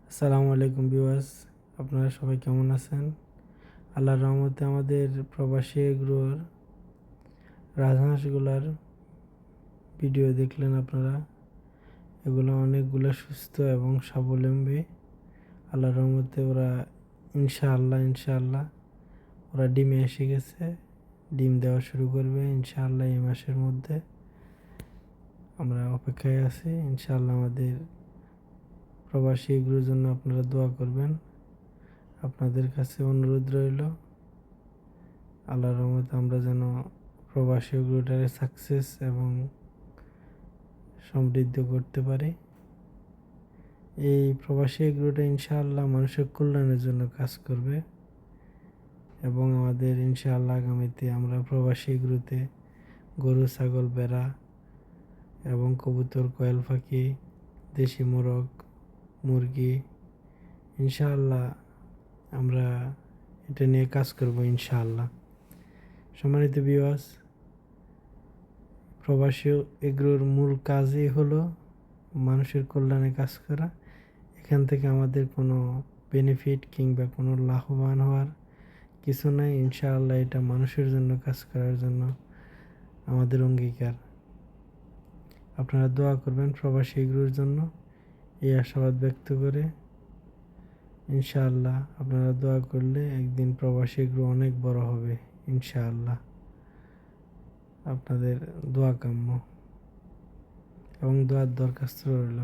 আসসালামু আলাইকুম ভিউয়ার্স, আপনারা সবাই কেমন আছেন? আল্লাহর রহমতে আমাদের প্রবাসী এগ্রোর রাজহাঁসগুলার ভিডিও দেখলেন আপনারা। এগুলো অনেকগুলো সুস্থ এবং স্বাবলম্বী। আল্লাহর রহমতে ওরা ইনশাআল্লাহ ওরা ডিমে এসে গেছে। ডিম দেওয়া শুরু করবে ইনশাআল্লাহ এই মাসের মধ্যে। আমরা অপেক্ষায় আছি। ইনশাআল্লাহ আমাদের প্রবাসী এগ্রোর জন্য আপনারা দোয়া করবেন। আপনাদের কাছে অনুরোধ রইল, আল্লাহর রহমতে আমরা যেন প্রবাসী এগ্রোটারে সাকসেস এবং সমৃদ্ধ করতে পারি। এই প্রবাসী এগ্রোটা ইনশাআল্লাহ মানুষের কল্যাণের জন্য কাজ করবে এবং আমাদের ইনশাআল্লাহ আগামীতে আমরা প্রবাসী এগ্রোতে গরু, ছাগল, ভেড়া এবং কবুতর, কোয়েল পাখি, দেশি মোরগ, মুরগি ইনশাআল্লাহ আমরা এটা নিয়ে কাজ করব ইনশাআল্লাহ। সম্মানিত ভিউয়ার্স, প্রবাসী এগ্রোর মূল কাজই হলো মানুষের কল্যাণে কাজ করা। এখান থেকে আমাদের কোনো বেনিফিট কিংবা কোনো লাভবান হওয়ার কিছু নাই। ইনশাআল্লাহ এটা মানুষের জন্য কাজ করার জন্য আমাদের অঙ্গীকার। আপনারা দোয়া করবেন প্রবাসী এগ্রোর জন্য, এই আশাবাদ ব্যক্ত করে। ইনশাআল্লাহ আপনারা দোয়া করলে একদিন প্রবাসী এগ্রো অনেক বড় হবে ইনশাআল্লাহ। আপনাদের দোয়া কাম্য এবং দোয়ার দরখাস্ত রইল।